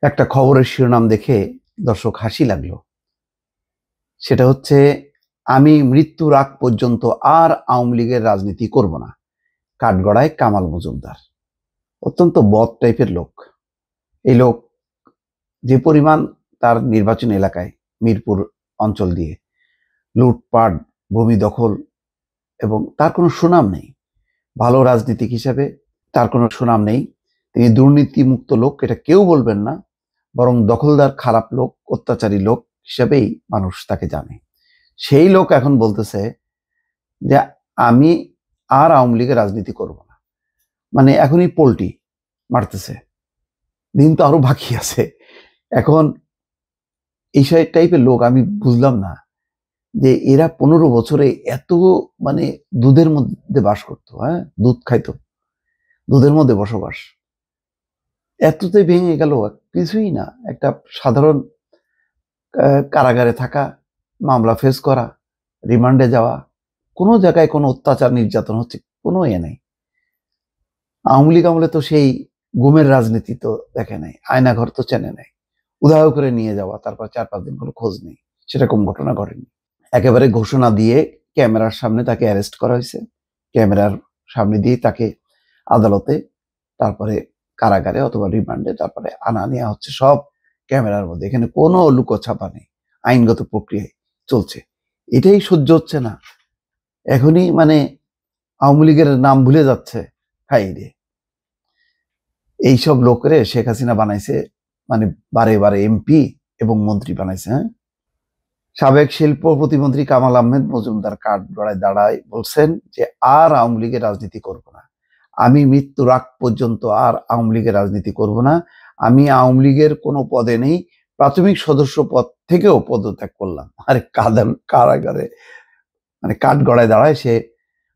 একটা খবরের শিরোনাম দেখে দর্শক হাসি লাগলো। সেটা হচ্ছে, আমি মৃত্যুর আগ পর্যন্ত আর আওয়ামী লীগের রাজনীতি করব না, কাঠগড়ায় কামাল মজুমদার। অত্যন্ত বদ টাইপের লোক এই লোক। যে পরিমাণ তার নির্বাচন এলাকায় মিরপুর অঞ্চল দিয়ে লুটপাট, ভূমি দখল, এবং তার কোনো সুনাম নেই। ভালো রাজনীতিক হিসাবে তার কোনো সুনাম নেই। তিনি দুর্নীতিমুক্ত লোক, এটা কেউ বলবেন না, বরং দখলদার, খারাপ লোক, অত্যাচারী লোক হিসাবেই মানুষ তাকে জানে। সেই লোক এখন বলতেছে যে আমি আর আওয়ামী লীগের রাজনীতি করব না। মানে এখনই পোল্টি মারতেছে, দিন তো আরো বাকি আছে। এখন এই টাইপের লোক আমি বুঝলাম না যে এরা 15 বছরে এত মানে দুধের মধ্যে বাস করতো, হ্যাঁ, দুধ খাইতো, দুধের মধ্যে বসবাস, এততে ভেঙে গেল। কিছুই না, একটা সাধারণ কারাগারে থাকা, মামলা ফেস করা, রিমান্ডে যাওয়া, কোনো জায়গায় কোনো অত্যাচার নির্যাতন হচ্ছে কোনো নেই। আওয়ামী লীগ আমলে তো সেই গুমের রাজনীতি তো দেখে নাই, আয়নাঘর তো চেনে নাই, উধাও করে নিয়ে যাওয়া, তারপর 4-5 দিন কোনো খোঁজ নেই, সেরকম ঘটনা ঘটেনি। একেবারে ঘোষণা দিয়ে ক্যামেরার সামনে তাকে অ্যারেস্ট করা হয়েছে, ক্যামেরার সামনে দিয়ে তাকে আদালতে, তারপরে কারাগারে অথবা রিমান্ডে, তারপরে আনা নেওয়া হচ্ছে, সব ক্যামেরার মধ্যে। এখানে কোনো লুকোছাপা নেই, আইনগত প্রক্রিয়ায় চলছে। এটাই সহ্য হচ্ছে না। এখনই মানে আওয়ামী লীগের নাম ভুলে যাচ্ছে। হাই রে, এইসব লোকের শেখ হাসিনা বানাইছে, মানে বারে বারে এমপি এবং মন্ত্রী বানাইছে। হ্যাঁ, সাবেক শিল্প প্রতিমন্ত্রী কামাল আহমেদ মজুমদার কাঠগড়ায় দাঁড়ায় বলছেন যে আর আওয়ামী লীগের রাজনীতি করব না, আমি মৃত্যুর আগ পর্যন্ত আর আওয়ামী লীগের রাজনীতি করব না, আমি আওয়ামী লীগের কোনো পদে নেই, প্রাথমিক সদস্য পদ থেকেও পদত্যাগ করলাম। আরে কারাগারে, মানে কাঠগড়ায় দাঁড়ায় সে,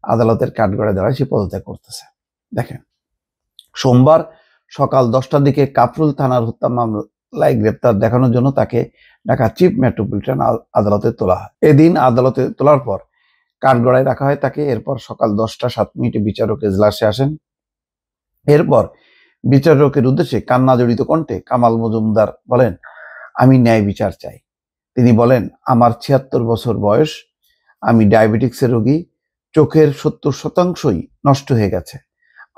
আদালতের কাঠগড়ায় দাঁড়ায় সে পদত্যাগ করতেছে। দেখেন, সোমবার সকাল 10টার দিকে কাফরুল থানার হত্যা মামলায় গ্রেপ্তার দেখানোর জন্য তাকে ঢাকা চিফ মেট্রোপলিটন আদালতে তোলা হয়। এদিন আদালতে তোলার পর কাঠগড়ায় রাখা হয় তাকে। এরপর সকাল 10টা 7 মিনিটে বিচারক এজলাসে আসেন। এরপর বিচারকের উদ্দেশ্যে কান্না জড়িত কণ্ঠে কামাল মজুমদার বলেন, আমি ন্যায় বিচার চাই। তিনি বলেন, আমার 76 বছর বয়স, আমি ডায়াবেটিক্সের রোগী, চোখের 70%ই নষ্ট হয়ে গেছে,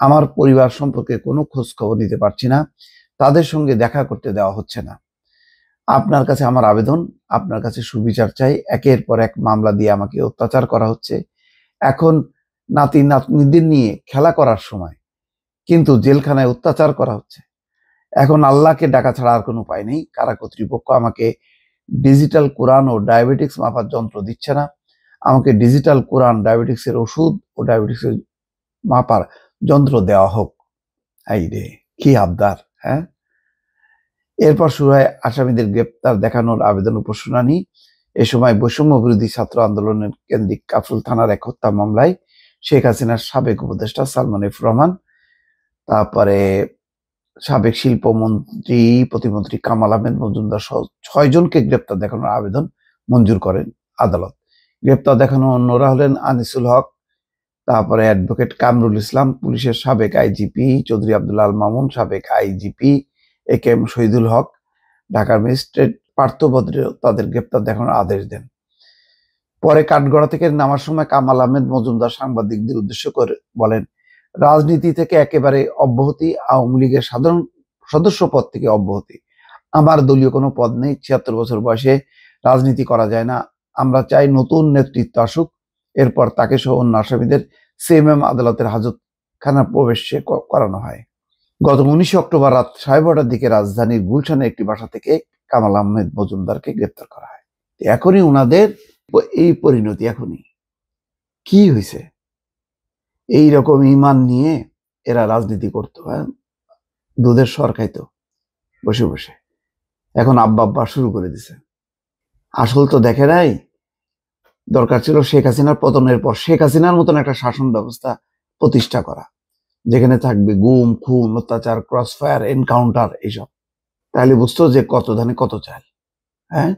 আমার পরিবার সম্পর্কে কোনো খোঁজ খবর নিতে পারছি না, তাদের সঙ্গে দেখা করতে দেওয়া হচ্ছে না। আপনার কাছে আমার আবেদন, আপনার কাছে সুবিচার চাই। একের পর এক মামলা দিয়ে আমাকে অত্যাচার করা হচ্ছে। এখন নাতি নাতনিদের নিয়ে খেলা করার সময়, কিন্তু জেলখানায় অত্যাচার করা হচ্ছে। এখন আল্লাহকে ডাকা ছাড়া আর কোনো উপায় নেই। কারা কর্তৃপক্ষ আমাকে ডিজিটাল কোরআন ও ডায়াবেটিক্স মাপার যন্ত্র দিচ্ছে না। আমাকে ডিজিটাল কোরআন, ডায়াবেটিক্সের ওষুধ ও ডায়াবেটিক্সের মাপার যন্ত্র দেওয়া হোক। এই রে, কি আবদার! হ্যাঁ, এরপর শুরু হয় আসামিদের গ্রেপ্তার দেখানোর আবেদন উপর শুনানি। এ সময় বৈষম্য বিরোধী ছাত্র আন্দোলনের কেন্দ্রিক কাফরুল থানার এক হত্যা মামলায় শেখ হাসিনার সাবেক উপদেষ্টা সালমান এফ রহমান, তারপরে সাবেক শিল্পমন্ত্রী প্রতিমন্ত্রী কামাল আহমেদ মজুমদার সহ 6 জনকে গ্রেপ্তার দেখানোর আবেদন মঞ্জুর করেন আদালত। গ্রেপ্তার দেখানো অন্যরা হলেন আনিসুল হক, তারপরে অ্যাডভোকেট কামরুল ইসলাম, পুলিশের সাবেক আইজিপি চৌধুরী আব্দুল আল মামুন, সাবেক IGP A K M Shahidul Haque. ঢাকার ম্যাজিস্ট্রেট পার্থ ভদ্র তাদের গ্রেপ্তার দেখানোর আদেশ দেন। পরে কাঠগড়া থেকে নামার সময় কামাল আহমেদ মজুমদার সাংবাদিকদের উদ্দেশ্য করে বলেন, রাজনীতি থেকে একেবারে অব্যাহতি, আওয়ামী লীগের সাধারণ সদস্য পদ থেকে অব্যাহতি। আমার দলীয় কোনো পদ নেই, 76 বছর বয়সে রাজনীতি করা যায় না। আমরা চাই নতুন নেতৃত্ব আসুক, এরপর তাকে সহ অন্য আসামিদের সিএমএম আদালতের হাজতখানা প্রবেশ করানো হয়। গত 19 অক্টোবর রাত 12:30টার দিকে রাজধানীর গুলশানের একটি বাসা থেকে কামাল আহমেদ মজুমদারকে গ্রেপ্তার করা হয়। এখনই উনাদের এই পরিণতি, এখনই কি হয়েছে? এইরকম ইমান নিয়ে এরা রাজনীতি করতো, হ্যাঁ, দুধের সর খাইতো বসে বসে, এখন আব্বা আব্বা শুরু করে দিছে। আসল তো দেখে নাই। দরকার ছিল শেখ হাসিনার পতনের পর শেখ হাসিনার মতন একটা শাসন ব্যবস্থা প্রতিষ্ঠা করা, যেখানে থাকবে গুম, খুন, অত্যাচার, ক্রস ফায়ার, এনকাউন্টার, এইসব। তাহলে বুঝতো যে কত ধানে কত চাল। হ্যাঁ,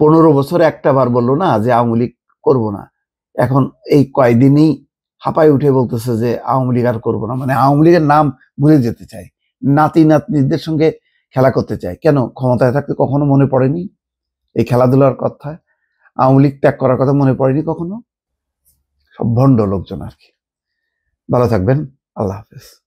15 বছর একটা বার বললো না যে আওয়ামী লীগ করবো না, এখন এই কয়দিনই হাঁপায় উঠে বলতেছে যে আওয়ামী লীগ আর করবো না, মানে আওয়ামী লীগের নাম ভুলে যেতে চাই, নাতি নাতনিদের সঙ্গে খেলা করতে চায়। কেন? ক্ষমতায় থাকতে কখনো মনে পড়েনি এই খেলাধুলার কথা? আওয়ামী লীগ ত্যাগ করার কথা মনে পড়েনি কখনো? সব ভণ্ড লোকজন আর কি। ভালো থাকবেন। আল্লাহ হাফেজ।